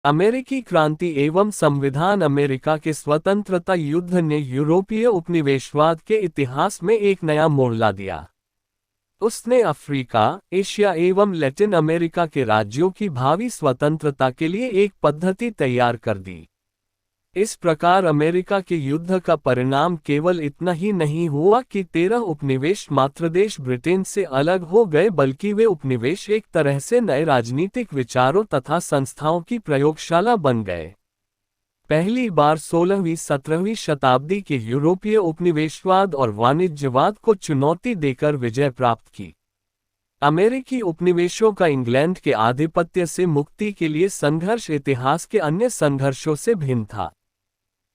अमेरिकी क्रांति एवं संविधान अमेरिका के स्वतंत्रता युद्ध ने यूरोपीय उपनिवेशवाद के इतिहास में एक नया मोड़ ला दिया। उसने अफ्रीका, एशिया एवं लैटिन अमेरिका के राज्यों की भावी स्वतंत्रता के लिए एक पद्धति तैयार कर दी। इस प्रकार अमेरिका के युद्ध का परिणाम केवल इतना ही नहीं हुआ कि 13 उपनिवेश मातृदेश ब्रिटेन से अलग हो गए, बल्कि वे उपनिवेश एक तरह से नए राजनीतिक विचारों तथा संस्थाओं की प्रयोगशाला बन गए। पहली बार 16वीं-17वीं शताब्दी के यूरोपीय उपनिवेशवाद और वाणिज्यवाद को चुनौती देकर विजय प्राप्त की। अमेरिकी उपनिवेशों का इंग्लैंड के आधिपत्य से मुक्ति के लिए संघर्ष इतिहास के अन्य संघर्षों से भिन्न था।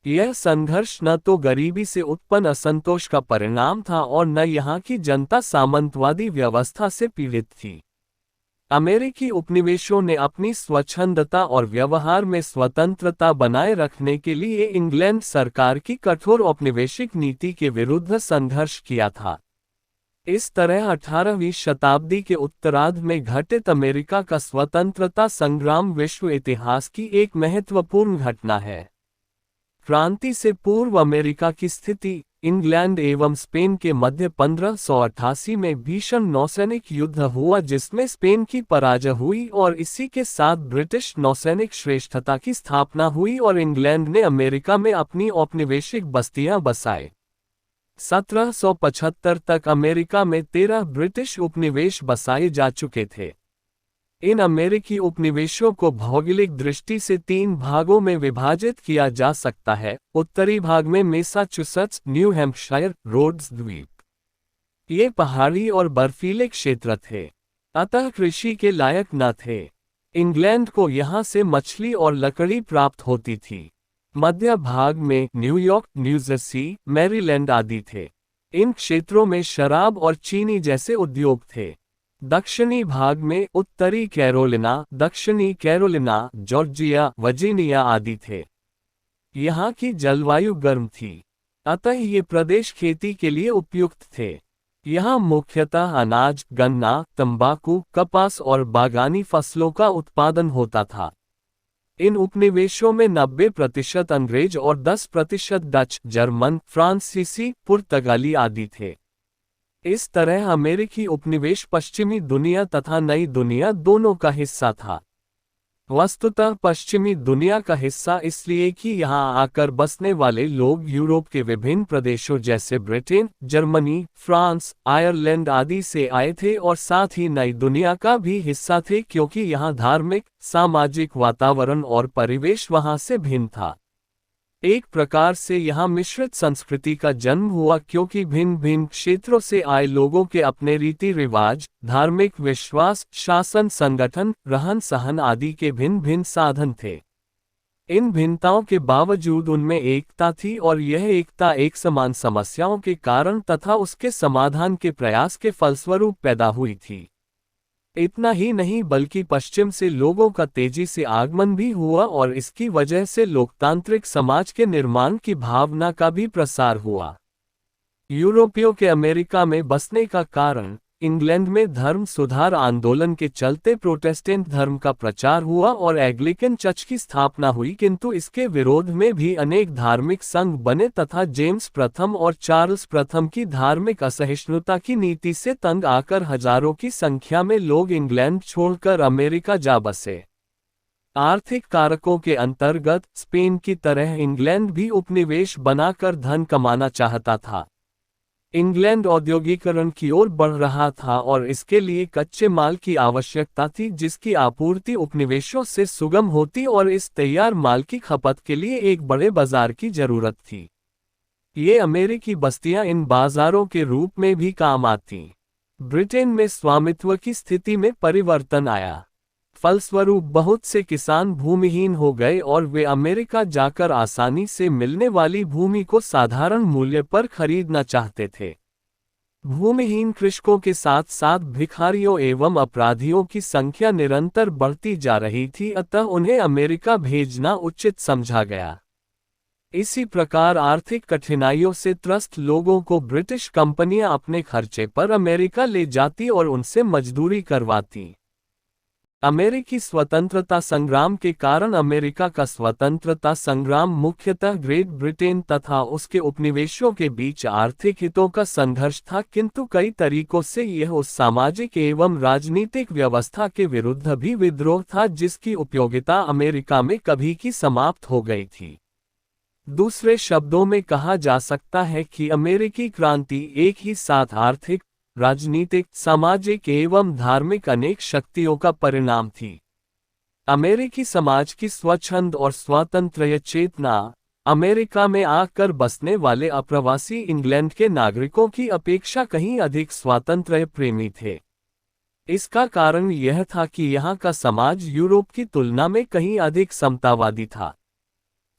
यह संघर्ष न तो गरीबी से उत्पन्न असंतोष का परिणाम था और न यहाँ की जनता सामंतवादी व्यवस्था से पीड़ित थी। अमेरिकी उपनिवेशों ने अपनी स्वच्छंदता और व्यवहार में स्वतंत्रता बनाए रखने के लिए इंग्लैंड सरकार की कठोर औपनिवेशिक नीति के विरुद्ध संघर्ष किया था। इस तरह 18वीं शताब्दी के उत्तरार्ध में घटित अमेरिका का स्वतंत्रता संग्राम विश्व इतिहास की एक महत्वपूर्ण घटना है। क्रांति से पूर्व अमेरिका की स्थिति। इंग्लैंड एवं स्पेन के मध्य 1588 में भीषण नौसैनिक युद्ध हुआ, जिसमें स्पेन की पराजय हुई और इसी के साथ ब्रिटिश नौसैनिक श्रेष्ठता की स्थापना हुई और इंग्लैंड ने अमेरिका में अपनी औपनिवेशिक बस्तियां बसाए। 1775 तक अमेरिका में 13 ब्रिटिश उपनिवेश बसाए जा चुके थे। इन अमेरिकी उपनिवेशों को भौगोलिक दृष्टि से 3 भागों में विभाजित किया जा सकता है। उत्तरी भाग में मैसाचुसेट्स, न्यू हैम्पशायर, रोड्स द्वीप, ये पहाड़ी और बर्फीले क्षेत्र थे, अतः कृषि के लायक न थे। इंग्लैंड को यहाँ से मछली और लकड़ी प्राप्त होती थी। मध्य भाग में न्यूयॉर्क, न्यूजर्सी, मैरीलैंड आदि थे। इन क्षेत्रों में शराब और चीनी जैसे उद्योग थे। दक्षिणी भाग में उत्तरी कैरोलिना, दक्षिणी कैरोलिना, जॉर्जिया, वर्जीनिया आदि थे। यहाँ की जलवायु गर्म थी, अतः ये प्रदेश खेती के लिए उपयुक्त थे। यहाँ मुख्यतः अनाज, गन्ना, तंबाकू, कपास और बागानी फसलों का उत्पादन होता था। इन उपनिवेशों में 90% अंग्रेज और 10% डच, जर्मन, फ्रांसीसी, पुर्तगाली आदि थे। इस तरह अमेरिकी उपनिवेश पश्चिमी दुनिया तथा नई दुनिया दोनों का हिस्सा था। वस्तुतः पश्चिमी दुनिया का हिस्सा इसलिए कि यहाँ आकर बसने वाले लोग यूरोप के विभिन्न प्रदेशों जैसे ब्रिटेन, जर्मनी, फ्रांस, आयरलैंड आदि से आए थे और साथ ही नई दुनिया का भी हिस्सा थे, क्योंकि यहाँ धार्मिक, सामाजिक वातावरण और परिवेश वहाँ से भिन्न था। एक प्रकार से यहाँ मिश्रित संस्कृति का जन्म हुआ, क्योंकि भिन्न भिन्न क्षेत्रों से आए लोगों के अपने रीति रिवाज, धार्मिक विश्वास, शासन संगठन, रहन सहन आदि के भिन्न भिन्न साधन थे। इन भिन्नताओं के बावजूद उनमें एकता थी और यह एकता एक समान समस्याओं के कारण तथा उसके समाधान के प्रयास के फलस्वरूप पैदा हुई थी। इतना ही नहीं बल्कि पश्चिम से लोगों का तेजी से आगमन भी हुआ और इसकी वजह से लोकतांत्रिक समाज के निर्माण की भावना का भी प्रसार हुआ। यूरोपियों के अमेरिका में बसने का कारण। इंग्लैंड में धर्म सुधार आंदोलन के चलते प्रोटेस्टेंट धर्म का प्रचार हुआ और एंग्लिकन चर्च की स्थापना हुई, किंतु इसके विरोध में भी अनेक धार्मिक संघ बने तथा जेम्स प्रथम और चार्ल्स प्रथम की धार्मिक असहिष्णुता की नीति से तंग आकर हजारों की संख्या में लोग इंग्लैंड छोड़कर अमेरिका जा बसे। आर्थिक कारकों के अंतर्गत स्पेन की तरह इंग्लैंड भी उपनिवेश बनाकर धन कमाना चाहता था। इंग्लैंड औद्योगिकरण की ओर बढ़ रहा था और इसके लिए कच्चे माल की आवश्यकता थी, जिसकी आपूर्ति उपनिवेशों से सुगम होती और इस तैयार माल की खपत के लिए एक बड़े बाजार की जरूरत थी। ये अमेरिकी बस्तियां इन बाजारों के रूप में भी काम आती। ब्रिटेन में स्वामित्व की स्थिति में परिवर्तन आया। फलस्वरूप बहुत से किसान भूमिहीन हो गए और वे अमेरिका जाकर आसानी से मिलने वाली भूमि को साधारण मूल्य पर खरीदना चाहते थे। भूमिहीन कृषकों के साथ साथ भिखारियों एवं अपराधियों की संख्या निरंतर बढ़ती जा रही थी, अतः उन्हें अमेरिका भेजना उचित समझा गया। इसी प्रकार आर्थिक कठिनाइयों से त्रस्त लोगों को ब्रिटिश कंपनियां अपने खर्चे पर अमेरिका ले जाती और उनसे मजदूरी करवाती। अमेरिकी स्वतंत्रता संग्राम के कारण अमेरिका का स्वतंत्रता संग्राम मुख्यतः ग्रेट ब्रिटेन तथा उसके उपनिवेशों के बीच आर्थिक हितों का संघर्ष था, किंतु कई तरीकों से यह उस सामाजिक एवं राजनीतिक व्यवस्था के विरुद्ध भी विद्रोह था जिसकी उपयोगिता अमेरिका में कभी की समाप्त हो गई थी। दूसरे शब्दों में कहा जा सकता है कि अमेरिकी क्रांति एक ही साथ आर्थिक, राजनीतिक, सामाजिक एवं धार्मिक अनेक शक्तियों का परिणाम थी। अमेरिकी समाज की स्वच्छंद और स्वतंत्र चेतना अमेरिका में आकर बसने वाले अप्रवासी इंग्लैंड के नागरिकों की अपेक्षा कहीं अधिक स्वातंत्र्य प्रेमी थे। इसका कारण यह था कि यहाँ का समाज यूरोप की तुलना में कहीं अधिक समतावादी था।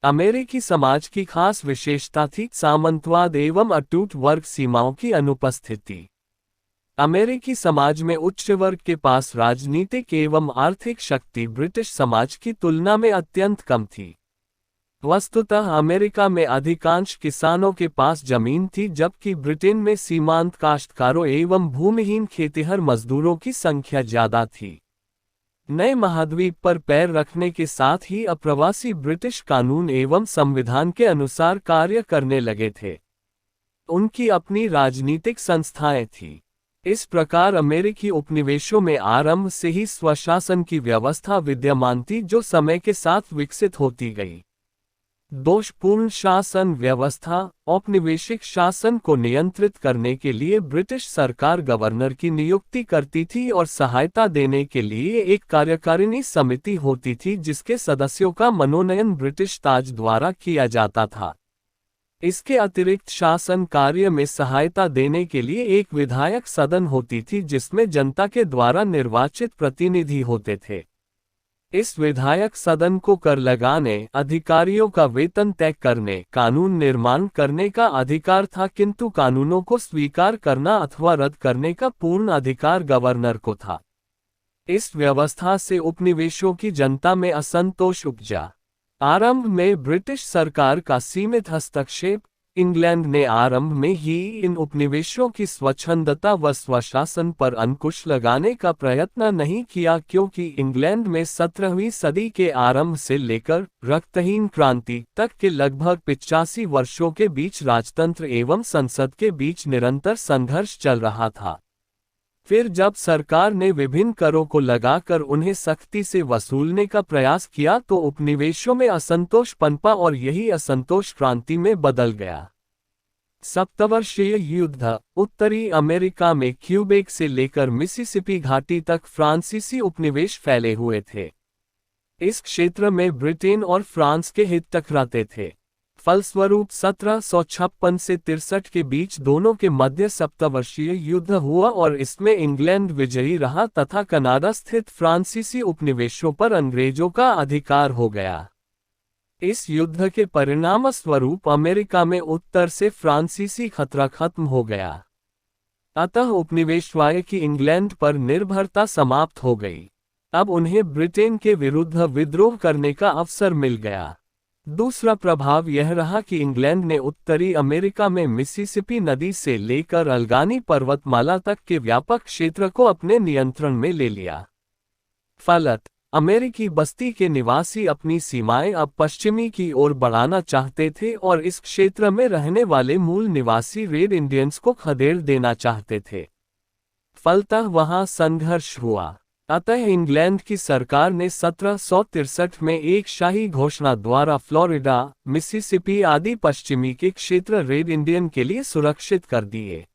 अमेरिकी समाज की खास विशेषता थी सामंतवाद एवं अटूट वर्ग सीमाओं की अनुपस्थिति। अमेरिकी समाज में उच्च वर्ग के पास राजनीतिक एवं आर्थिक शक्ति ब्रिटिश समाज की तुलना में अत्यंत कम थी। वस्तुतः अमेरिका में अधिकांश किसानों के पास जमीन थी, जबकि ब्रिटेन में सीमांत काश्तकारों एवं भूमिहीन खेतिहर मजदूरों की संख्या ज्यादा थी। नए महाद्वीप पर पैर रखने के साथ ही अप्रवासी ब्रिटिश कानून एवं संविधान के अनुसार कार्य करने लगे थे। उनकी अपनी राजनीतिक संस्थाएं थीं। इस प्रकार अमेरिकी उपनिवेशों में आरंभ से ही स्वशासन की व्यवस्था विद्यमान थी, जो समय के साथ विकसित होती गई। दोषपूर्ण शासन व्यवस्था औपनिवेशिक शासन को नियंत्रित करने के लिए ब्रिटिश सरकार गवर्नर की नियुक्ति करती थी और सहायता देने के लिए एक कार्यकारिणी समिति होती थी जिसके सदस्यों का मनोनयन ब्रिटिश ताज द्वारा किया जाता था। इसके अतिरिक्त शासन कार्य में सहायता देने के लिए एक विधायक सदन होती थी जिसमें जनता के द्वारा निर्वाचित प्रतिनिधि होते थे। इस विधायक सदन को कर लगाने, अधिकारियों का वेतन तय करने, कानून निर्माण करने का अधिकार था, किंतु कानूनों को स्वीकार करना अथवा रद्द करने का पूर्ण अधिकार गवर्नर को था। इस व्यवस्था से उपनिवेशों की जनता में असंतोष उपजा। आरंभ में ब्रिटिश सरकार का सीमित हस्तक्षेप इंग्लैंड ने आरंभ में ही इन उपनिवेशों की स्वच्छंदता व स्वशासन पर अंकुश लगाने का प्रयत्न नहीं किया, क्योंकि इंग्लैंड में 17वीं सदी के आरंभ से लेकर रक्तहीन क्रांति तक के लगभग 85 वर्षों के बीच राजतंत्र एवं संसद के बीच निरंतर संघर्ष चल रहा था। फिर जब सरकार ने विभिन्न करों को लगाकर उन्हें सख्ती से वसूलने का प्रयास किया तो उपनिवेशों में असंतोष पनपा और यही असंतोष क्रांति में बदल गया। सप्तवर्षीय युद्ध उत्तरी अमेरिका में क्यूबेक से लेकर मिसिसिपी घाटी तक फ्रांसीसी उपनिवेश फैले हुए थे। इस क्षेत्र में ब्रिटेन और फ्रांस के हित टकराते थे। फलस्वरूप 1756 से 63 के बीच दोनों के मध्य सप्तवर्षीय युद्ध हुआ और इसमें इंग्लैंड विजयी रहा तथा कनाडा स्थित फ्रांसीसी उपनिवेशों पर अंग्रेजों का अधिकार हो गया। इस युद्ध के परिणाम स्वरूप अमेरिका में उत्तर से फ्रांसीसी खतरा खत्म हो गया। अतः उपनिवेशवाद की इंग्लैंड पर निर्भरता समाप्त हो गई। अब उन्हें ब्रिटेन के विरुद्ध विद्रोह करने का अवसर मिल गया। दूसरा प्रभाव यह रहा कि इंग्लैंड ने उत्तरी अमेरिका में मिसिसिपी नदी से लेकर अल्गानी पर्वतमाला तक के व्यापक क्षेत्र को अपने नियंत्रण में ले लिया। फलत अमेरिकी बस्ती के निवासी अपनी सीमाएं अब पश्चिमी की ओर बढ़ाना चाहते थे और इस क्षेत्र में रहने वाले मूल निवासी रेड इंडियंस को खदेड़ देना चाहते थे। फलतः वहां संघर्ष हुआ। अतः इंग्लैंड की सरकार ने 1763 में एक शाही घोषणा द्वारा फ्लोरिडा, मिसिसिपी आदि पश्चिमी के क्षेत्र रेड इंडियन के लिए सुरक्षित कर दिए।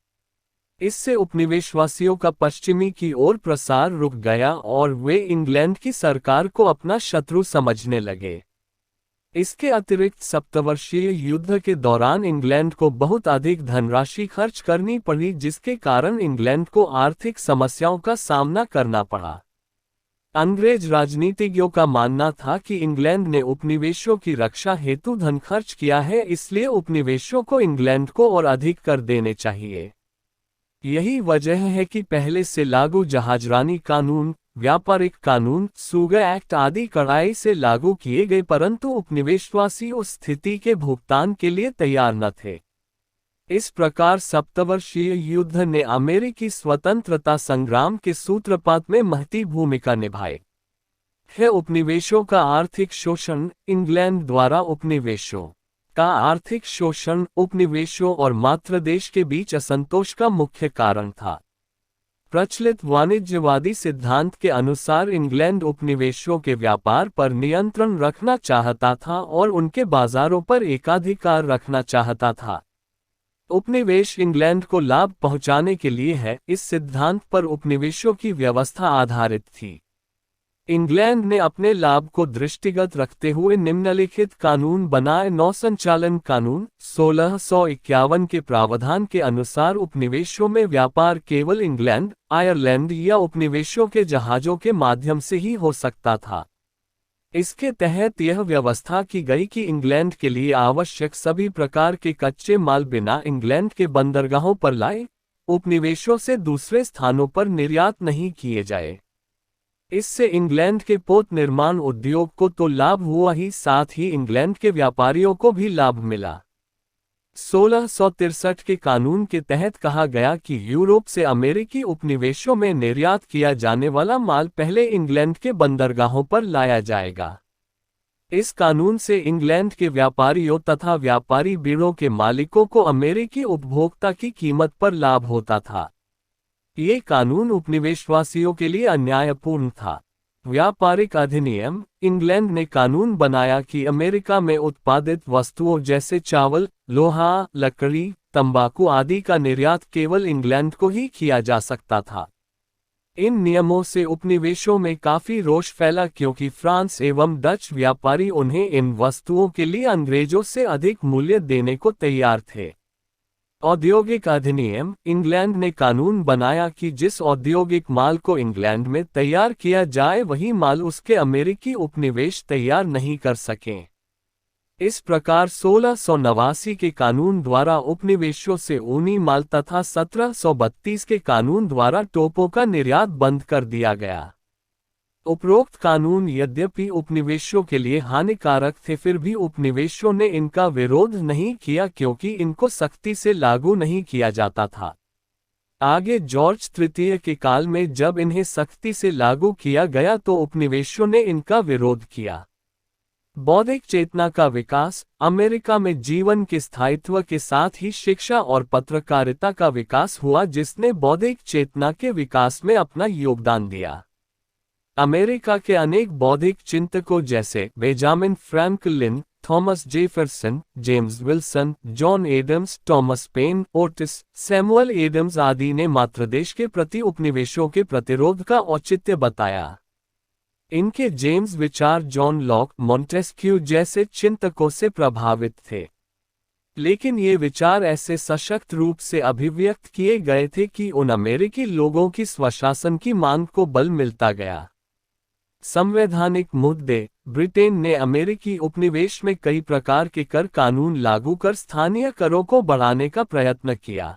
इससे उपनिवेशवासियों का पश्चिमी की ओर प्रसार रुक गया और वे इंग्लैंड की सरकार को अपना शत्रु समझने लगे। इसके अतिरिक्त सप्तवर्षीय युद्ध के दौरान इंग्लैंड को बहुत अधिक धनराशि खर्च करनी पड़ी, जिसके कारण इंग्लैंड को आर्थिक समस्याओं का सामना करना पड़ा। अंग्रेज राजनीतिज्ञों का मानना था कि इंग्लैंड ने उपनिवेशों की रक्षा हेतु धन खर्च किया है, इसलिए उपनिवेशों को इंग्लैंड को और अधिक कर देने चाहिए। यही वजह है कि पहले से लागू जहाजरानी कानून, व्यापारिक कानून, सुगर एक्ट आदि कड़ाई से लागू किए गए, परंतु उपनिवेशवासी उस स्थिति के भुगतान के लिए तैयार न थे। इस प्रकार सप्तवर्षीय युद्ध ने अमेरिकी स्वतंत्रता संग्राम के सूत्रपात में महती भूमिका निभाई। है उपनिवेशों का आर्थिक शोषण। इंग्लैंड द्वारा उपनिवेशों का आर्थिक शोषण उपनिवेशों और मातृदेश के बीच असंतोष का मुख्य कारण था। प्रचलित वाणिज्यवादी सिद्धांत के अनुसार इंग्लैंड उपनिवेशों के व्यापार पर नियंत्रण रखना चाहता था और उनके बाजारों पर एकाधिकार रखना चाहता था। उपनिवेश इंग्लैंड को लाभ पहुंचाने के लिए है, इस सिद्धांत पर उपनिवेशों की व्यवस्था आधारित थी। इंग्लैंड ने अपने लाभ को दृष्टिगत रखते हुए निम्नलिखित कानून बनाए। नौसंचालन कानून 1651 के प्रावधान के अनुसार उपनिवेशों में व्यापार केवल इंग्लैंड, आयरलैंड या उपनिवेशों के जहाजों के माध्यम से ही हो सकता था। इसके तहत यह व्यवस्था की गई कि इंग्लैंड के लिए आवश्यक सभी प्रकार के कच्चे माल बिना इंग्लैंड के बंदरगाहों पर लाए, उपनिवेशों से दूसरे स्थानों पर निर्यात नहीं किए जाए। इससे इंग्लैंड के पोत निर्माण उद्योग को तो लाभ हुआ ही, साथ ही इंग्लैंड के व्यापारियों को भी लाभ मिला। 1663 के कानून के तहत कहा गया कि यूरोप से अमेरिकी उपनिवेशों में निर्यात किया जाने वाला माल पहले इंग्लैंड के बंदरगाहों पर लाया जाएगा। इस कानून से इंग्लैंड के व्यापारियों तथा व्यापारी बीड़ों के मालिकों को अमेरिकी उपभोक्ता की कीमत पर लाभ होता था। ये कानून उपनिवेशवासियों के लिए अन्यायपूर्ण था। व्यापारिक अधिनियम इंग्लैंड ने कानून बनाया कि अमेरिका में उत्पादित वस्तुओं जैसे चावल, लोहा, लकड़ी, तंबाकू आदि का निर्यात केवल इंग्लैंड को ही किया जा सकता था। इन नियमों से उपनिवेशों में काफी रोष फैला, क्योंकि फ्रांस एवं डच व्यापारी उन्हें इन वस्तुओं के लिए अंग्रेजों से अधिक मूल्य देने को तैयार थे। औद्योगिक अधिनियम इंग्लैंड ने कानून बनाया कि जिस औद्योगिक माल को इंग्लैंड में तैयार किया जाए वही माल उसके अमेरिकी उपनिवेश तैयार नहीं कर सकें। इस प्रकार 1689 के कानून द्वारा उपनिवेशों से ऊनी माल तथा 1732 के कानून द्वारा टोपों का निर्यात बंद कर दिया गया। उपरोक्त कानून यद्यपि उपनिवेशों के लिए हानिकारक थे, फिर भी उपनिवेशों ने इनका विरोध नहीं किया, क्योंकि इनको सख्ती से लागू नहीं किया जाता था। आगे जॉर्ज तृतीय के काल में जब इन्हें सख्ती से लागू किया गया तो उपनिवेशों ने इनका विरोध किया। बौद्धिक चेतना का विकास अमेरिका में जीवन के स्थायित्व के साथ ही शिक्षा और पत्रकारिता का विकास हुआ, जिसने बौद्धिक चेतना के विकास में अपना योगदान दिया। अमेरिका के अनेक बौद्धिक चिंतकों जैसे Benjamin Franklin, Thomas Jefferson, James Wilson, John Adams, Thomas Paine, Otis, Samuel Adams आदि ने मातृदेश के प्रति उपनिवेशों के प्रतिरोध का औचित्य बताया। इनके जेम्स विचार जॉन लॉक, मॉन्टेस्क्यू जैसे चिंतकों से प्रभावित थे, लेकिन ये विचार ऐसे सशक्त रूप से अभिव्यक्त किए गए थे कि उन अमेरिकी लोगों की स्वशासन की मांग को बल मिलता गया। संवैधानिक मुद्दे ब्रिटेन ने अमेरिकी उपनिवेश में कई प्रकार के कर कानून लागू कर स्थानीय करों को बढ़ाने का प्रयत्न किया।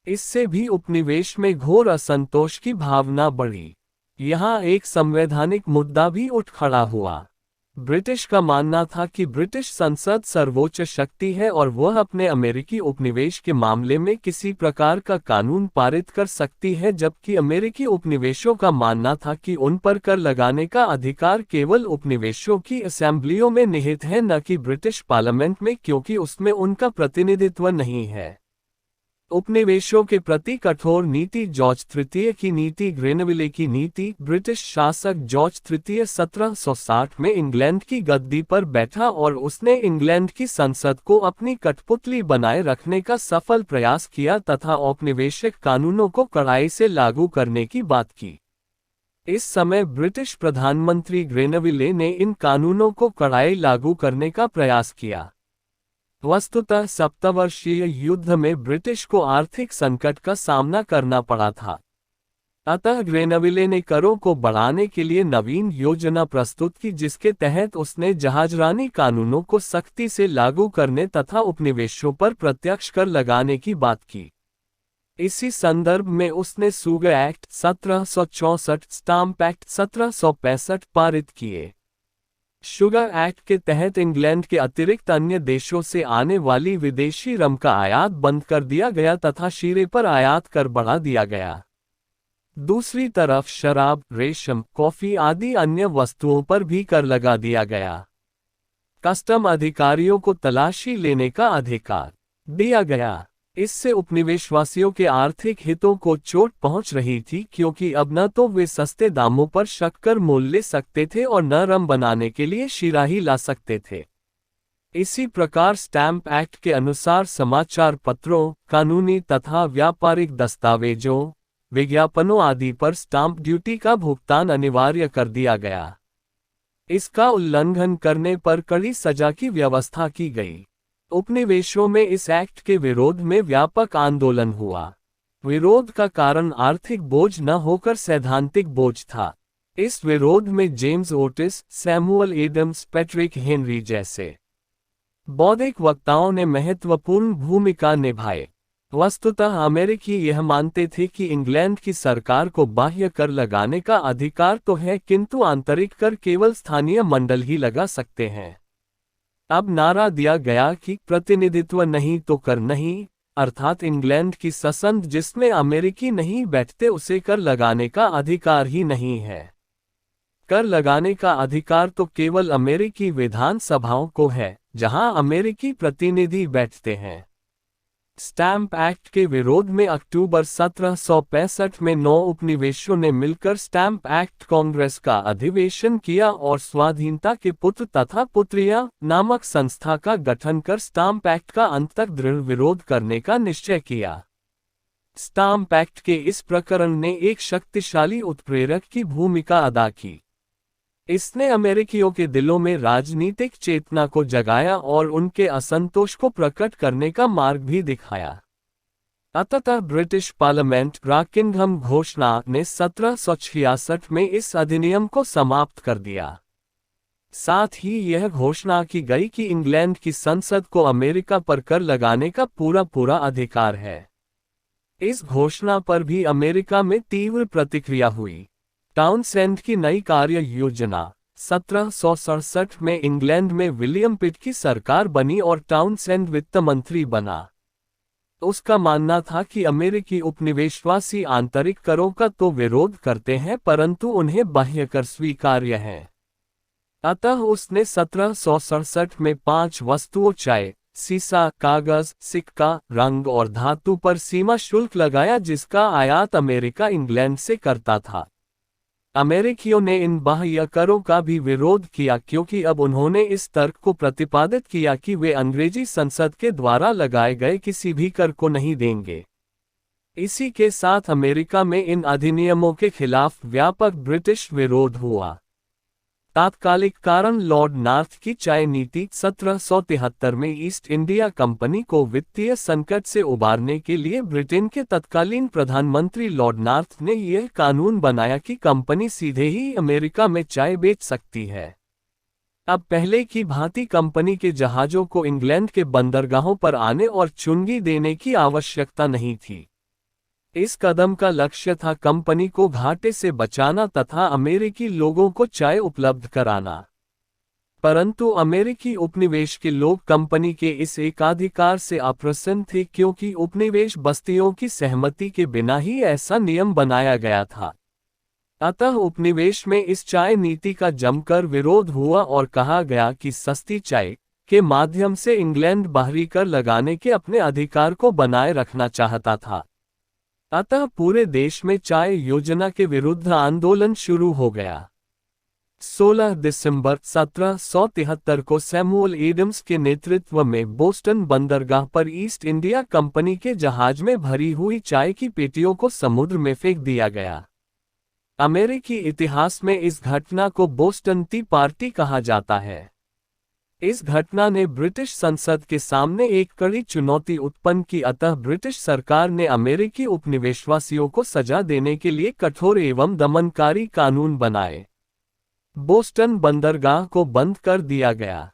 इससे भी उपनिवेश में घोर असंतोष की भावना बढ़ी। यहाँ एक संवैधानिक मुद्दा भी उठ खड़ा हुआ। ब्रिटिश का मानना था कि ब्रिटिश संसद सर्वोच्च शक्ति है और वह अपने अमेरिकी उपनिवेश के मामले में किसी प्रकार का कानून पारित कर सकती है, जबकि अमेरिकी उपनिवेशों का मानना था कि उन पर कर लगाने का अधिकार केवल उपनिवेशों की असेंबलियों में निहित है, न कि ब्रिटिश पार्लियामेंट में, क्योंकि उसमें उनका प्रतिनिधित्व नहीं है। उपनिवेशों के प्रति कठोर नीति जॉर्ज तृतीय की नीति ग्रेनविले की नीति ब्रिटिश शासक जॉर्ज तृतीय 1760 में इंग्लैंड की गद्दी पर बैठा और उसने इंग्लैंड की संसद को अपनी कठपुतली बनाए रखने का सफल प्रयास किया तथा औपनिवेशिक कानूनों को कड़ाई से लागू करने की बात की। इस समय ब्रिटिश प्रधानमंत्री ग्रेनविले ने इन कानूनों को कड़ाई लागू करने का प्रयास किया। वस्तुतः सप्तवर्षीय युद्ध में ब्रिटिश को आर्थिक संकट का सामना करना पड़ा था। अतः ग्रेनविले ने करों को बढ़ाने के लिए नवीन योजना प्रस्तुत की, जिसके तहत उसने जहाजरानी कानूनों को सख्ती से लागू करने तथा उपनिवेशों पर प्रत्यक्ष कर लगाने की बात की। इसी संदर्भ में उसने शुगर एक्ट 1764, स्टाम्प एक्ट 1765 पारित किए। शुगर एक्ट के तहत इंग्लैंड के अतिरिक्त अन्य देशों से आने वाली विदेशी रम का आयात बंद कर दिया गया तथा शीरे पर आयात कर बढ़ा दिया गया। दूसरी तरफ शराब, रेशम, कॉफी आदि अन्य वस्तुओं पर भी कर लगा दिया गया। कस्टम अधिकारियों को तलाशी लेने का अधिकार दिया गया। इससे उपनिवेशवासियों के आर्थिक हितों को चोट पहुंच रही थी, क्योंकि अब न तो वे सस्ते दामों पर शक्कर मोल ले सकते थे और न रम बनाने के लिए शीरा ही ला सकते थे। इसी प्रकार स्टैंप एक्ट के अनुसार समाचार पत्रों, कानूनी तथा व्यापारिक दस्तावेजों, विज्ञापनों आदि पर स्टाम्प ड्यूटी का भुगतान अनिवार्य कर दिया गया। इसका उल्लंघन करने पर कड़ी सजा की व्यवस्था की गई। उपनिवेशों में इस एक्ट के विरोध में व्यापक आंदोलन हुआ। विरोध का कारण आर्थिक बोझ न होकर सैद्धांतिक बोझ था। इस विरोध में James Otis, Samuel Adams, Patrick Henry जैसे बौद्धिक वक्ताओं ने महत्वपूर्ण भूमिका निभाई। वस्तुतः अमेरिकी यह मानते थे कि इंग्लैंड की सरकार को बाह्य कर लगाने का अधिकार तो है, किंतु आंतरिक कर केवल स्थानीय मंडल ही लगा सकते हैं। अब नारा दिया गया कि प्रतिनिधित्व नहीं तो कर नहीं, अर्थात इंग्लैंड की संसद जिसमें अमेरिकी नहीं बैठते उसे कर लगाने का अधिकार ही नहीं है। कर लगाने का अधिकार तो केवल अमेरिकी विधान सभाओं को है, जहां अमेरिकी प्रतिनिधि बैठते हैं। स्टैंप एक्ट के विरोध में अक्टूबर 1765 में 9 उपनिवेशों ने मिलकर स्टैंप एक्ट कांग्रेस का अधिवेशन किया और स्वाधीनता के पुत्र तथा पुत्रियां नामक संस्था का गठन कर स्टाम्प एक्ट का अंत तक दृढ़ विरोध करने का निश्चय किया। स्टाम्प एक्ट के इस प्रकरण ने एक शक्तिशाली उत्प्रेरक की भूमिका अदा की। इसने अमेरिकियों के दिलों में राजनीतिक चेतना को जगाया और उनके असंतोष को प्रकट करने का मार्ग भी दिखाया। अतः ब्रिटिश पार्लियामेंट राकिंघम घोषणा ने 1766 में इस अधिनियम को समाप्त कर दिया। साथ ही यह घोषणा की गई कि इंग्लैंड की संसद को अमेरिका पर कर लगाने का पूरा अधिकार है। इस घोषणा पर भी अमेरिका में तीव्र प्रतिक्रिया हुई। टाउनसेंड की नई कार्य योजना 1767 में इंग्लैंड में विलियम पिट की सरकार बनी और टाउनसेंड वित्त मंत्री बना। उसका मानना था कि अमेरिकी उपनिवेशवासी आंतरिक करों का तो विरोध करते हैं, परंतु उन्हें बाह्य कर स्वीकार्य है। अतः उसने 1767 में 5 वस्तुओं चाय, सीसा, कागज, सिक्का, रंग और धातु पर सीमा शुल्क लगाया, जिसका आयात अमेरिका इंग्लैंड से करता था। अमेरिकियों ने इन बाह्य करों का भी विरोध किया, क्योंकि अब उन्होंने इस तर्क को प्रतिपादित किया कि वे अंग्रेजी संसद के द्वारा लगाए गए किसी भी कर को नहीं देंगे। इसी के साथ अमेरिका में इन अधिनियमों के खिलाफ व्यापक ब्रिटिश विरोध हुआ। तात्कालिक कारण लॉर्ड नॉर्थ की चाय नीति 1773 में ईस्ट इंडिया कंपनी को वित्तीय संकट से उबारने के लिए ब्रिटेन के तत्कालीन प्रधानमंत्री लॉर्ड नॉर्थ ने यह कानून बनाया कि कंपनी सीधे ही अमेरिका में चाय बेच सकती है। अब पहले की भांति कंपनी के जहाजों को इंग्लैंड के बंदरगाहों पर आने और चुंगी देने की आवश्यकता नहीं थी। इस कदम का लक्ष्य था कंपनी को घाटे से बचाना तथा अमेरिकी लोगों को चाय उपलब्ध कराना। परंतु अमेरिकी उपनिवेश के लोग कंपनी के इस एकाधिकार से अप्रसन्न थे, क्योंकि उपनिवेश बस्तियों की सहमति के बिना ही ऐसा नियम बनाया गया था। अतः उपनिवेश में इस चाय नीति का जमकर विरोध हुआ और कहा गया कि सस्ती चाय के माध्यम से इंग्लैंड बाहरी कर लगाने के अपने अधिकार को बनाए रखना चाहता था। अतः पूरे देश में चाय योजना के विरुद्ध आंदोलन शुरू हो गया। 16 दिसंबर 1773 को सैमुअल एडम्स के नेतृत्व में बोस्टन बंदरगाह पर ईस्ट इंडिया कंपनी के जहाज में भरी हुई चाय की पेटियों को समुद्र में फेंक दिया गया। अमेरिकी इतिहास में इस घटना को बोस्टन टी पार्टी कहा जाता है। इस घटना ने ब्रिटिश संसद के सामने एक कड़ी चुनौती उत्पन्न की, अतः ब्रिटिश सरकार ने अमेरिकी उपनिवेशवासियों को सजा देने के लिए कठोर एवं दमनकारी कानून बनाए। बोस्टन बंदरगाह को बंद कर दिया गया।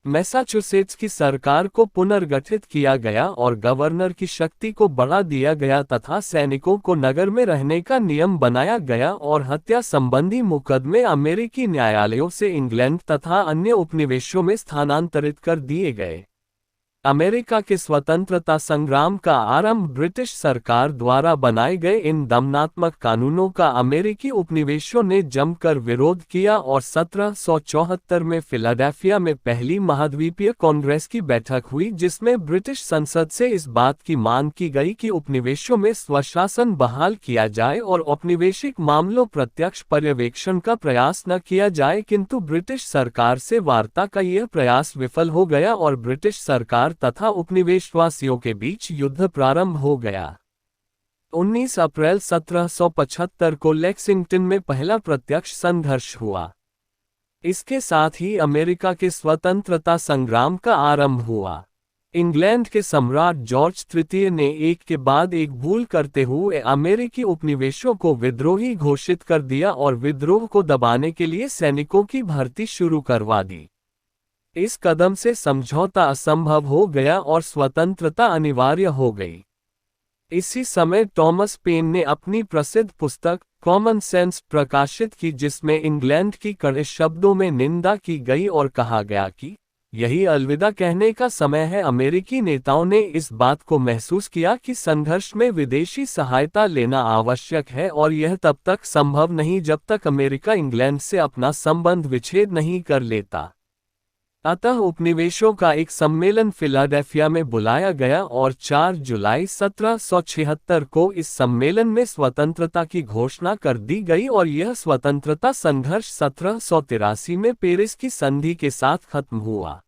मैसाचुसेट्स की सरकार को पुनर्गठित किया गया और गवर्नर की शक्ति को बढ़ा दिया गया तथा सैनिकों को नगर में रहने का नियम बनाया गया और हत्या संबंधी मुकदमे अमेरिकी न्यायालयों से इंग्लैंड तथा अन्य उपनिवेशों में स्थानांतरित कर दिए गए। अमेरिका के स्वतंत्रता संग्राम का आरंभ ब्रिटिश सरकार द्वारा बनाए गए इन दमनात्मक कानूनों का अमेरिकी उपनिवेशों ने जमकर विरोध किया और 1774 में फिलाडेल्फिया में पहली महाद्वीपीय कांग्रेस की बैठक हुई, जिसमें ब्रिटिश संसद से इस बात की मांग की गई कि उपनिवेशों में स्वशासन बहाल किया जाए और औपनिवेशिक मामलों प्रत्यक्ष पर्यवेक्षण का प्रयास न किया जाए, किंतु ब्रिटिश सरकार से वार्ता का यह प्रयास विफल हो गया और ब्रिटिश सरकार तथा उपनिवेशवासियों के बीच युद्ध प्रारंभ हो गया। 19 अप्रैल 1775 को लेक्सिंगटन में पहला प्रत्यक्ष संघर्ष हुआ। इसके साथ ही अमेरिका के स्वतंत्रता संग्राम का आरंभ हुआ। इंग्लैंड के सम्राट जॉर्ज तृतीय ने एक के बाद एक भूल करते हुए अमेरिकी उपनिवेशों को विद्रोही घोषित कर दिया और विद्रोह को दबाने के लिए सैनिकों की भर्ती शुरू करवा दी। इस कदम से समझौता असंभव हो गया और स्वतंत्रता अनिवार्य हो गई। इसी समय टॉमस पेन ने अपनी प्रसिद्ध पुस्तक कॉमन सेंस प्रकाशित की, जिसमें इंग्लैंड की कड़े शब्दों में निंदा की गई और कहा गया कि यही अलविदा कहने का समय है। अमेरिकी नेताओं ने इस बात को महसूस किया कि संघर्ष में विदेशी सहायता लेना आवश्यक है और यह तब तक संभव नहीं जब तक अमेरिका इंग्लैंड से अपना संबंध विच्छेद नहीं कर लेता। अतः उपनिवेशों का एक सम्मेलन फिलाडेल्फिया में बुलाया गया और 4 जुलाई 1776 को इस सम्मेलन में स्वतंत्रता की घोषणा कर दी गई और यह स्वतंत्रता संघर्ष 1783 में पेरिस की संधि के साथ खत्म हुआ।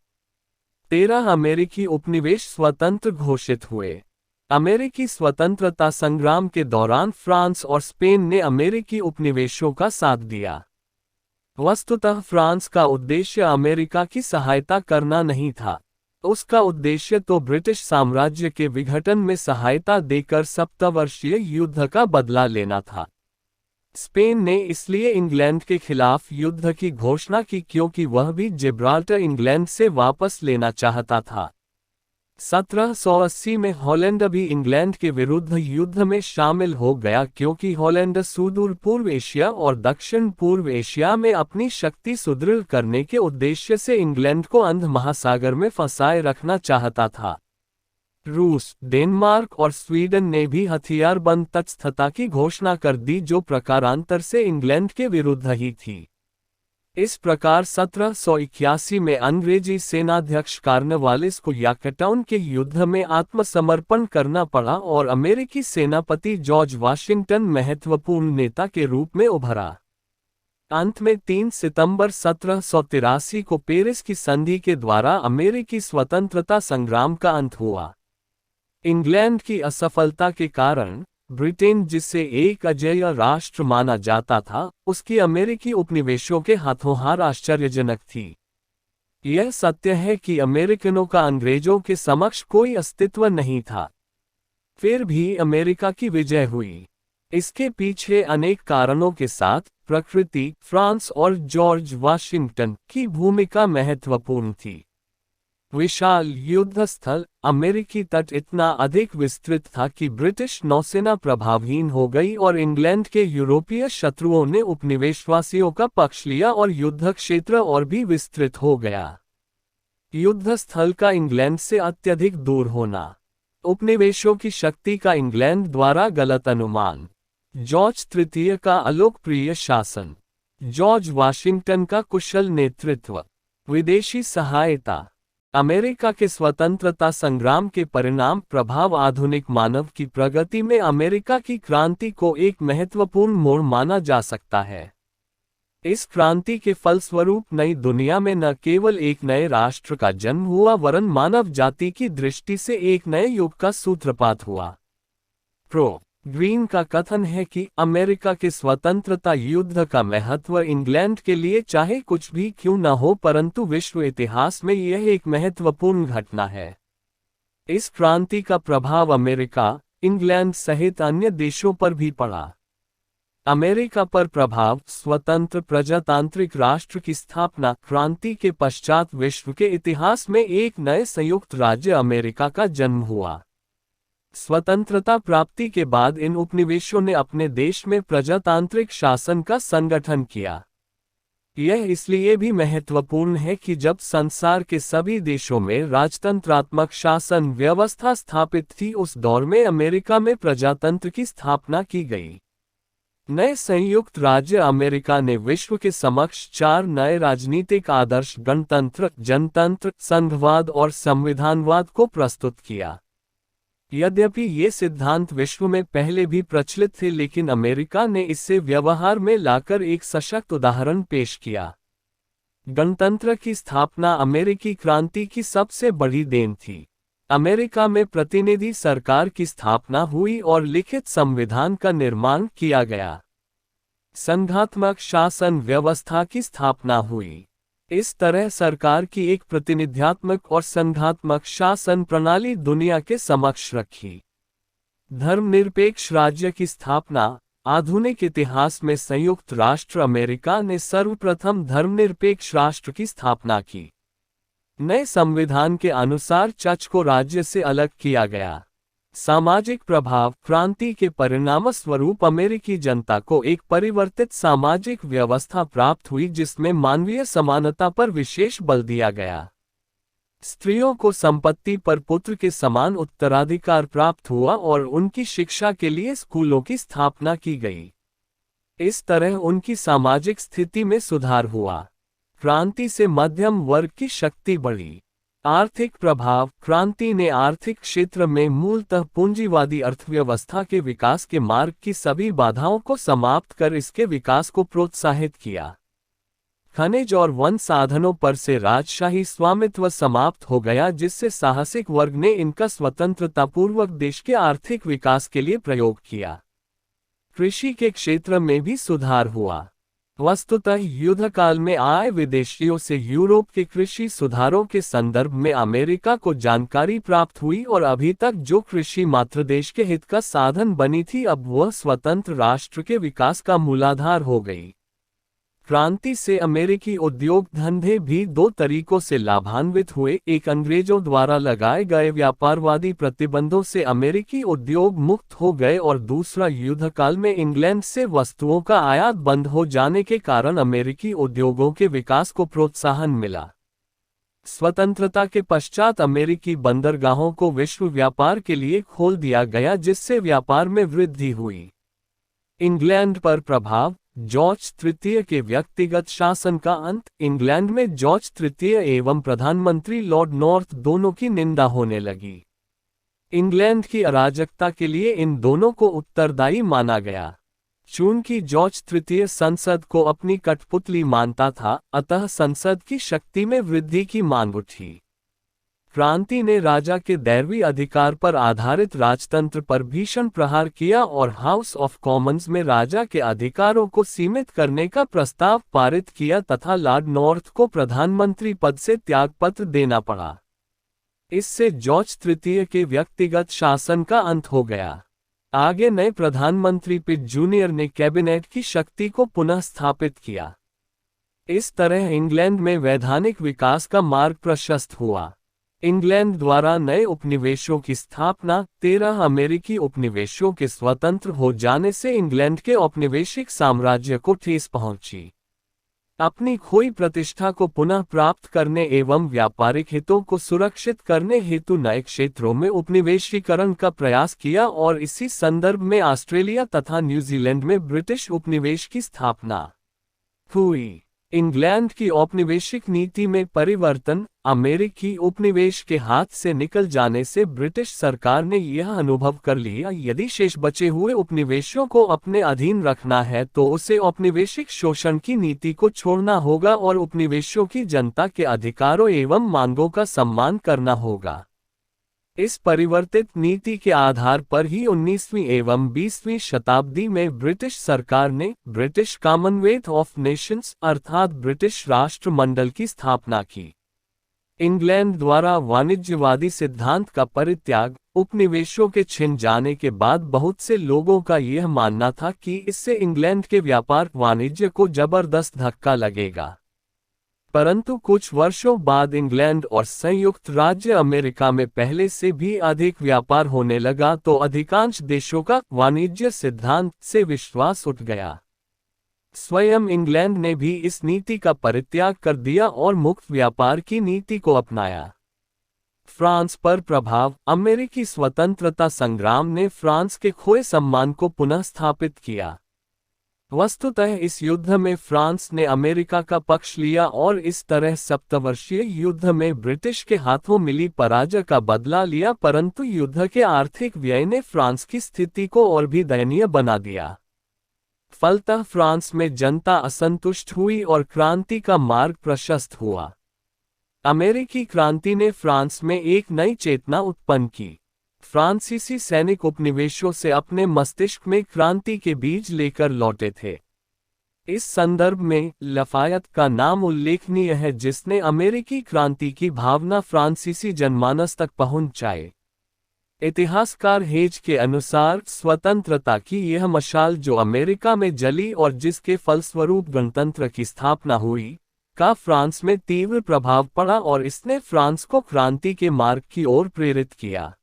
13 अमेरिकी उपनिवेश स्वतंत्र घोषित हुए। अमेरिकी स्वतंत्रता संग्राम के दौरान फ्रांस और स्पेन ने अमेरिकी उपनिवेशों का साथ दिया। वस्तुतः फ्रांस का उद्देश्य अमेरिका की सहायता करना नहीं था, उसका उद्देश्य तो ब्रिटिश साम्राज्य के विघटन में सहायता देकर सप्तावर्षीय युद्ध का बदला लेना था। स्पेन ने इसलिए इंग्लैंड के खिलाफ युद्ध की घोषणा की क्योंकि वह भी जिब्राल्टर इंग्लैंड से वापस लेना चाहता था। 1780 में हॉलैंड भी इंग्लैंड के विरुद्ध युद्ध में शामिल हो गया क्योंकि हॉलैंड सुदूर पूर्व एशिया और दक्षिण पूर्व एशिया में अपनी शक्ति सुदृढ़ करने के उद्देश्य से इंग्लैंड को अंध महासागर में फंसाए रखना चाहता था। रूस, डेनमार्क और स्वीडन ने भी हथियारबंद तटस्थता की घोषणा कर दी, जो प्रकारांतर से इंग्लैंड के विरुद्ध ही थी। इस प्रकार 1781 में अंग्रेजी सेनाध्यक्ष कॉर्नवालिस को यॉर्कटाउन के युद्ध में आत्मसमर्पण करना पड़ा और अमेरिकी सेनापति जॉर्ज वाशिंगटन महत्वपूर्ण नेता के रूप में उभरा। अंत में 3 सितंबर 1783 को पेरिस की संधि के द्वारा अमेरिकी स्वतंत्रता संग्राम का अंत हुआ। इंग्लैंड की असफलता के कारण ब्रिटेन, जिसे एक अजेय राष्ट्र माना जाता था, उसकी अमेरिकी उपनिवेशों के हाथों हार आश्चर्यजनक थी। यह सत्य है कि अमेरिकनों का अंग्रेजों के समक्ष कोई अस्तित्व नहीं था। फिर भी अमेरिका की विजय हुई। इसके पीछे अनेक कारणों के साथ प्रकृति, फ्रांस और जॉर्ज वाशिंगटन की भूमिका महत्वपूर्ण थी। विशाल युद्ध स्थल, अमेरिकी तट इतना अधिक विस्तृत था कि ब्रिटिश नौसेना प्रभावहीन हो गई और इंग्लैंड के यूरोपीय शत्रुओं ने उपनिवेशवासियों का पक्ष लिया और युद्ध क्षेत्र और भी विस्तृत हो गया। युद्ध स्थल का इंग्लैंड से अत्यधिक दूर होना, उपनिवेशों की शक्ति का इंग्लैंड द्वारा गलत अनुमान, जॉर्ज तृतीय का अलोकप्रिय शासन, जॉर्ज वाशिंगटन का कुशल नेतृत्व, विदेशी सहायता, अमेरिका के स्वतंत्रता संग्राम के परिणाम प्रभाव आधुनिक मानव की प्रगति में अमेरिका की क्रांति को एक महत्वपूर्ण मोड़ माना जा सकता है। इस क्रांति के फलस्वरूप नई दुनिया में न केवल एक नए राष्ट्र का जन्म हुआ वरन मानव जाति की दृष्टि से एक नए युग का सूत्रपात हुआ। प्रो ग्रीन का कथन है कि अमेरिका के स्वतंत्रता युद्ध का महत्व इंग्लैंड के लिए चाहे कुछ भी क्यों न हो परंतु विश्व इतिहास में यह एक महत्वपूर्ण घटना है। इस क्रांति का प्रभाव अमेरिका, इंग्लैंड सहित अन्य देशों पर भी पड़ा। अमेरिका पर प्रभाव, स्वतंत्र प्रजातांत्रिक राष्ट्र की स्थापना, क्रांति के पश्चात विश्व के इतिहास में एक नए संयुक्त राज्य अमेरिका का जन्म हुआ। स्वतंत्रता प्राप्ति के बाद इन उपनिवेशों ने अपने देश में प्रजातांत्रिक शासन का संगठन किया। यह इसलिए भी महत्वपूर्ण है कि जब संसार के सभी देशों में राजतंत्रात्मक शासन व्यवस्था स्थापित थी, उस दौर में अमेरिका में प्रजातंत्र की स्थापना की गई। नए संयुक्त राज्य अमेरिका ने विश्व के समक्ष 4 नए राजनीतिक आदर्श गणतंत्र, जनतंत्र, संघवाद और संविधानवाद को प्रस्तुत किया। यद्यपि ये सिद्धांत विश्व में पहले भी प्रचलित थे, लेकिन अमेरिका ने इसे व्यवहार में लाकर एक सशक्त उदाहरण पेश किया। गणतंत्र की स्थापना अमेरिकी क्रांति की सबसे बड़ी देन थी। अमेरिका में प्रतिनिधि सरकार की स्थापना हुई और लिखित संविधान का निर्माण किया गया। संघात्मक शासन व्यवस्था की स्थापना हुई। इस तरह सरकार की एक प्रतिनिध्यात्मक और संघात्मक शासन प्रणाली दुनिया के समक्ष रखी। धर्मनिरपेक्ष राज्य की स्थापना। आधुनिक इतिहास में संयुक्त राष्ट्र अमेरिका ने सर्वप्रथम धर्मनिरपेक्ष राष्ट्र की स्थापना की। नए संविधान के अनुसार चर्च को राज्य से अलग किया गया। सामाजिक प्रभाव। क्रांति के परिणामस्वरूप अमेरिकी जनता को एक परिवर्तित सामाजिक व्यवस्था प्राप्त हुई, जिसमें मानवीय समानता पर विशेष बल दिया गया। स्त्रियों को संपत्ति पर पुत्र के समान उत्तराधिकार प्राप्त हुआ और उनकी शिक्षा के लिए स्कूलों की स्थापना की गई। इस तरह उनकी सामाजिक स्थिति में सुधार हुआ। क्रांति से मध्यम वर्ग की शक्ति बढ़ी। आर्थिक प्रभाव। क्रांति ने आर्थिक क्षेत्र में मूलतः पूंजीवादी अर्थव्यवस्था के विकास के मार्ग की सभी बाधाओं को समाप्त कर इसके विकास को प्रोत्साहित किया। खनिज और वन साधनों पर से राजशाही स्वामित्व समाप्त हो गया, जिससे साहसिक वर्ग ने इनका स्वतंत्रतापूर्वक देश के आर्थिक विकास के लिए प्रयोग किया। कृषि के क्षेत्र में भी सुधार हुआ। वस्तुतः युद्धकाल में आए विदेशियों से यूरोप के कृषि सुधारों के संदर्भ में अमेरिका को जानकारी प्राप्त हुई और अभी तक जो कृषि मात्र देश के हित का साधन बनी थी, अब वह स्वतंत्र राष्ट्र के विकास का मूलाधार हो गई। क्रांति से अमेरिकी उद्योग धंधे भी 2 तरीकों से लाभान्वित हुए। एक, अंग्रेजों द्वारा लगाए गए व्यापारवादी प्रतिबंधों से अमेरिकी उद्योग मुक्त हो गए और दूसरा, युद्धकाल में इंग्लैंड से वस्तुओं का आयात बंद हो जाने के कारण अमेरिकी उद्योगों के विकास को प्रोत्साहन मिला। स्वतंत्रता के पश्चात अमेरिकी बंदरगाहों को विश्व व्यापार के लिए खोल दिया गया, जिससे व्यापार में वृद्धि हुई। इंग्लैंड पर प्रभाव। जॉर्ज तृतीय के व्यक्तिगत शासन का अंत। इंग्लैंड में जॉर्ज तृतीय एवं प्रधानमंत्री लॉर्ड नॉर्थ दोनों की निंदा होने लगी। इंग्लैंड की अराजकता के लिए इन दोनों को उत्तरदायी माना गया। चूंकि जॉर्ज तृतीय संसद को अपनी कठपुतली मानता था, अतः संसद की शक्ति में वृद्धि की मांग उठी। क्रांति ने राजा के दैवीय अधिकार पर आधारित राजतंत्र पर भीषण प्रहार किया और हाउस ऑफ कॉमन्स में राजा के अधिकारों को सीमित करने का प्रस्ताव पारित किया तथा लॉर्ड नॉर्थ को प्रधानमंत्री पद से त्यागपत्र देना पड़ा। इससे जॉर्ज तृतीय के व्यक्तिगत शासन का अंत हो गया। आगे नए प्रधानमंत्री पिट जूनियर ने कैबिनेट की शक्ति को पुनः स्थापित किया। इस तरह इंग्लैंड में वैधानिक विकास का मार्ग प्रशस्त हुआ। इंग्लैंड द्वारा नए उपनिवेशों की स्थापना। 13 अमेरिकी उपनिवेशों के स्वतंत्र हो जाने से इंग्लैंड के औपनिवेशिक साम्राज्य को ठेस पहुंची। अपनी खोई प्रतिष्ठा को पुनः प्राप्त करने एवं व्यापारिक हितों को सुरक्षित करने हेतु नए क्षेत्रों में उपनिवेशीकरण का प्रयास किया और इसी संदर्भ में ऑस्ट्रेलिया तथा न्यूजीलैंड में ब्रिटिश उपनिवेश की स्थापना हुई। इंग्लैंड की औपनिवेशिक नीति में परिवर्तन। अमेरिकी उपनिवेश के हाथ से निकल जाने से ब्रिटिश सरकार ने यह अनुभव कर लिया, यदि शेष बचे हुए उपनिवेशों को अपने अधीन रखना है तो उसे औपनिवेशिक शोषण की नीति को छोड़ना होगा और उपनिवेशों की जनता के अधिकारों एवं मांगों का सम्मान करना होगा। इस परिवर्तित नीति के आधार पर ही 19वीं एवं 20वीं शताब्दी में ब्रिटिश सरकार ने ब्रिटिश कॉमनवेल्थ ऑफ नेशंस अर्थात ब्रिटिश राष्ट्रमंडल की स्थापना की। इंग्लैंड द्वारा वाणिज्यवादी सिद्धांत का परित्याग। उपनिवेशों के छिन जाने के बाद बहुत से लोगों का यह मानना था कि इससे इंग्लैंड के व्यापार वाणिज्य को जबरदस्त धक्का लगेगा, परंतु कुछ वर्षों बाद इंग्लैंड और संयुक्त राज्य अमेरिका में पहले से भी अधिक व्यापार होने लगा तो अधिकांश देशों का वाणिज्य सिद्धांत से विश्वास उठ गया। स्वयं इंग्लैंड ने भी इस नीति का परित्याग कर दिया और मुक्त व्यापार की नीति को अपनाया। फ्रांस पर प्रभाव। अमेरिकी स्वतंत्रता संग्राम ने फ्रांस के खोए सम्मान को पुनः स्थापित किया। वस्तुतः इस युद्ध में फ्रांस ने अमेरिका का पक्ष लिया और इस तरह सप्तवर्षीय युद्ध में ब्रिटिश के हाथों मिली पराजय का बदला लिया, परंतु युद्ध के आर्थिक व्यय ने फ्रांस की स्थिति को और भी दयनीय बना दिया। फलतः फ्रांस में जनता असंतुष्ट हुई और क्रांति का मार्ग प्रशस्त हुआ। अमेरिकी क्रांति ने फ्रांस में एक नई चेतना उत्पन्न की। फ्रांसीसी सैनिक उपनिवेशों से अपने मस्तिष्क में क्रांति के बीज लेकर लौटे थे। इस संदर्भ में लफायत का नाम उल्लेखनीय है, जिसने अमेरिकी क्रांति की भावना फ्रांसीसी जनमानस तक पहुंचाई। इतिहासकार हेज के अनुसार स्वतंत्रता की यह मशाल जो अमेरिका में जली और जिसके फलस्वरूप गणतंत्र की स्थापना हुई, का फ्रांस में तीव्र प्रभाव पड़ा और इसने फ्रांस को क्रांति के मार्ग की ओर प्रेरित किया।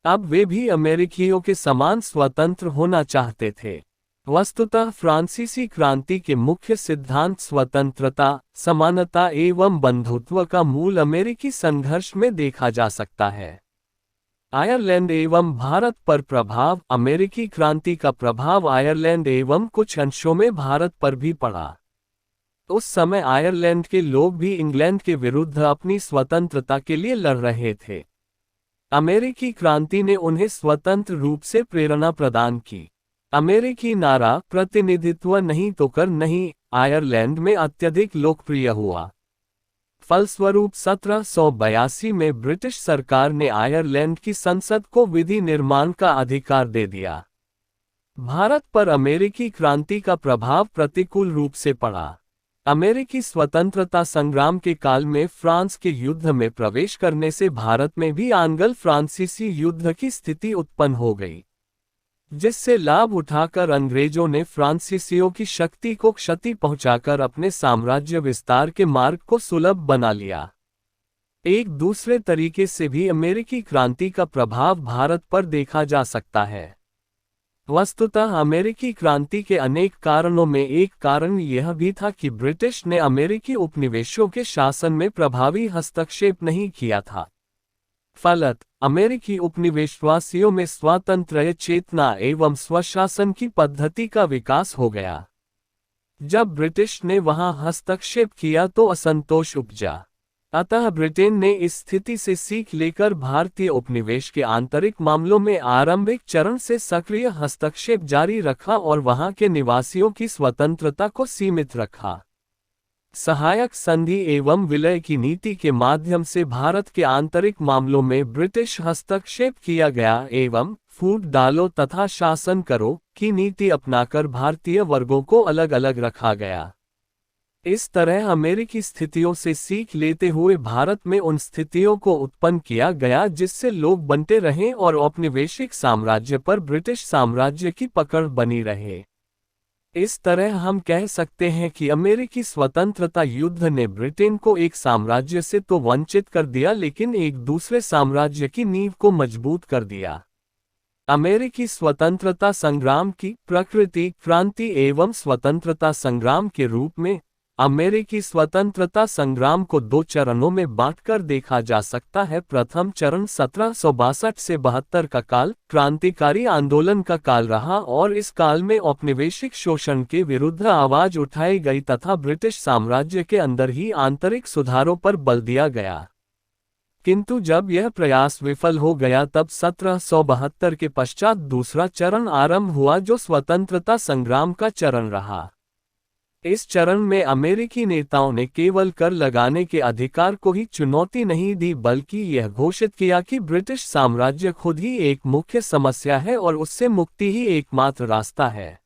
अब वे भी अमेरिकियों के समान स्वतंत्र होना चाहते थे। वस्तुतः फ्रांसीसी क्रांति के मुख्य सिद्धांत स्वतंत्रता, समानता एवं बंधुत्व का मूल अमेरिकी संघर्ष में देखा जा सकता है। आयरलैंड एवं भारत पर प्रभाव। अमेरिकी क्रांति का प्रभाव आयरलैंड एवं कुछ अंशों में भारत पर भी पड़ा। उस समय आयरलैंड के लोग भी इंग्लैंड के विरुद्ध अपनी स्वतंत्रता के लिए लड़ रहे थे। अमेरिकी क्रांति ने उन्हें स्वतंत्र रूप से प्रेरणा प्रदान की। अमेरिकी नारा प्रतिनिधित्व नहीं तो कर नहीं आयरलैंड में अत्यधिक लोकप्रिय हुआ। फलस्वरूप 1782 में ब्रिटिश सरकार ने आयरलैंड की संसद को विधि निर्माण का अधिकार दे दिया। भारत पर अमेरिकी क्रांति का प्रभाव प्रतिकूल रूप से पड़ा। अमेरिकी स्वतंत्रता संग्राम के काल में फ्रांस के युद्ध में प्रवेश करने से भारत में भी आंग्ल फ्रांसीसी युद्ध की स्थिति उत्पन्न हो गई, जिससे लाभ उठाकर अंग्रेजों ने फ्रांसीसियों की शक्ति को क्षति पहुंचाकर अपने साम्राज्य विस्तार के मार्ग को सुलभ बना लिया। एक दूसरे तरीके से भी अमेरिकी क्रांति का प्रभाव भारत पर देखा जा सकता है। वस्तुतः अमेरिकी क्रांति के अनेक कारणों में एक कारण यह भी था कि ब्रिटिश ने अमेरिकी उपनिवेशों के शासन में प्रभावी हस्तक्षेप नहीं किया था। फलत अमेरिकी उपनिवेशवासियों में स्वातंत्र्य चेतना एवं स्वशासन की पद्धति का विकास हो गया। जब ब्रिटिश ने वहां हस्तक्षेप किया तो असंतोष उपजा। अतः ब्रिटेन ने इस स्थिति से सीख लेकर भारतीय उपनिवेश के आंतरिक मामलों में आरंभिक चरण से सक्रिय हस्तक्षेप जारी रखा और वहां के निवासियों की स्वतंत्रता को सीमित रखा। सहायक संधि एवं विलय की नीति के माध्यम से भारत के आंतरिक मामलों में ब्रिटिश हस्तक्षेप किया गया एवं फूट डालो तथा शासन करो की नीति अपनाकर भारतीय वर्गों को अलग अलग रखा गया। इस तरह अमेरिकी स्थितियों से सीख लेते हुए भारत में उन स्थितियों को उत्पन्न किया गया जिससे लोग बंटे रहें और औपनिवेशिक साम्राज्य पर ब्रिटिश साम्राज्य की पकड़ बनी रहे। इस तरह हम कह सकते हैं कि अमेरिकी स्वतंत्रता युद्ध ने ब्रिटेन को एक साम्राज्य से तो वंचित कर दिया, लेकिन एक दूसरे साम्राज्य की नींव को मजबूत कर दिया। अमेरिकी स्वतंत्रता संग्राम की प्रकृति। क्रांति एवं स्वतंत्रता संग्राम के रूप में अमेरिकी स्वतंत्रता संग्राम को दो चरणों में बांटकर देखा जा सकता है। प्रथम चरण 1762 से 72 का काल क्रांतिकारी आंदोलन का काल रहा और इस काल में औपनिवेशिक शोषण के विरुद्ध आवाज उठाई गई तथा ब्रिटिश साम्राज्य के अंदर ही आंतरिक सुधारों पर बल दिया गया। किंतु जब यह प्रयास विफल हो गया तब 1772 के पश्चात दूसरा चरण आरंभ हुआ जो स्वतंत्रता संग्राम का चरण रहा। इस चरण में अमेरिकी नेताओं ने केवल कर लगाने के अधिकार को ही चुनौती नहीं दी, बल्कि यह घोषित किया कि ब्रिटिश साम्राज्य खुद ही एक मुख्य समस्या है और उससे मुक्ति ही एकमात्र रास्ता है।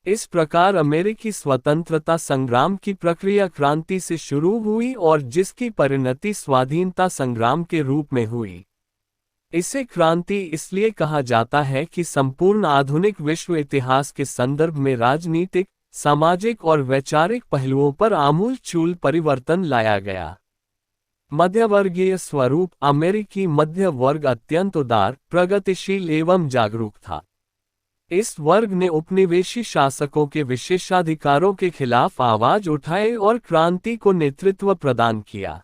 इस प्रकार अमेरिकी स्वतंत्रता संग्राम की प्रक्रिया क्रांति से शुरू हुई और जिसकी परिणति स्वाधीनता संग्राम के रूप में हुई। इसे क्रांति इसलिए कहा जाता है कि संपूर्ण आधुनिक विश्व इतिहास के संदर्भ में राजनीतिक, सामाजिक और वैचारिक पहलुओं पर आमूल-चूल परिवर्तन लाया गया। मध्यवर्गीय स्वरूप। अमेरिकी मध्य वर्ग अत्यंत उदार, प्रगतिशील एवं जागरूक था। इस वर्ग ने उपनिवेशी शासकों के विशेषाधिकारों के खिलाफ आवाज उठाई और क्रांति को नेतृत्व प्रदान किया।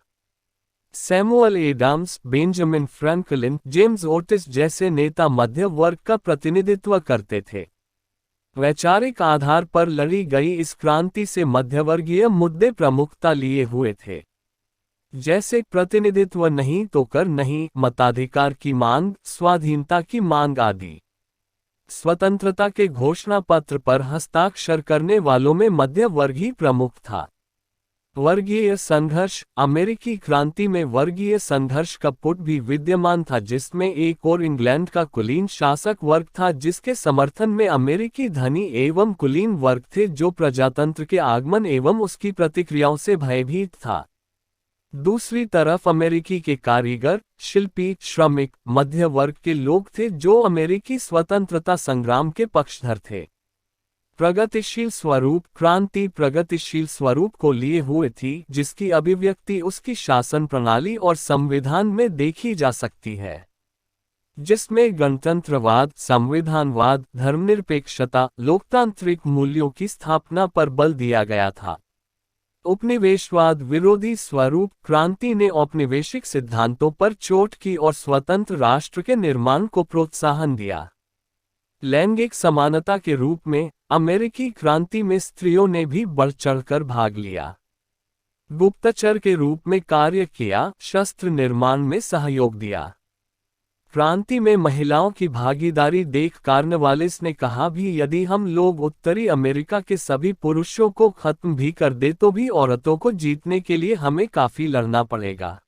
Samuel Adams, Benjamin Franklin, James Otis जैसे नेता मध्य वर्ग का प्रतिनिधित्व करते थे। वैचारिक आधार पर लड़ी गई इस क्रांति से मध्यवर्गीय मुद्दे प्रमुखता लिए हुए थे, जैसे प्रतिनिधित्व नहीं तो कर नहीं, मताधिकार की मांग, स्वाधीनता की मांग आदि। स्वतंत्रता के घोषणा पत्र पर हस्ताक्षर करने वालों में मध्य वर्ग ही प्रमुख था। वर्गीय संघर्ष। अमेरिकी क्रांति में वर्गीय संघर्ष का पुट भी विद्यमान था, जिसमें एक और इंग्लैंड का कुलीन शासक वर्ग था जिसके समर्थन में अमेरिकी धनी एवं कुलीन वर्ग थे जो प्रजातंत्र के आगमन एवं उसकी प्रतिक्रियाओं से भयभीत था। दूसरी तरफ अमेरिकी के कारीगर, शिल्पी, श्रमिक, मध्य वर्ग के लोग थे जो अमेरिकी स्वतंत्रता संग्राम के पक्षधर थे। प्रगतिशील स्वरूप। क्रांति प्रगतिशील स्वरूप को लिए हुए थी, जिसकी अभिव्यक्ति उसकी शासन प्रणाली और संविधान में देखी जा सकती है, जिसमें गणतंत्रवाद, संविधानवाद, धर्मनिरपेक्षता, लोकतांत्रिक मूल्यों की स्थापना पर बल दिया गया था। उपनिवेशवाद विरोधी स्वरूप। क्रांति ने औपनिवेशिक सिद्धांतों पर चोट की और स्वतंत्र राष्ट्र के निर्माण को प्रोत्साहन दिया। लैंगिक समानता के रूप में अमेरिकी क्रांति में स्त्रियों ने भी बढ़ चढ़कर भाग लिया, गुप्तचर के रूप में कार्य किया, शस्त्र निर्माण में सहयोग दिया। क्रांति में महिलाओं की भागीदारी देख कार्नवालिस ने कहा भी यदि हम लोग उत्तरी अमेरिका के सभी पुरुषों को खत्म भी कर दे तो भी औरतों को जीतने के लिए हमें काफी लड़ना पड़ेगा।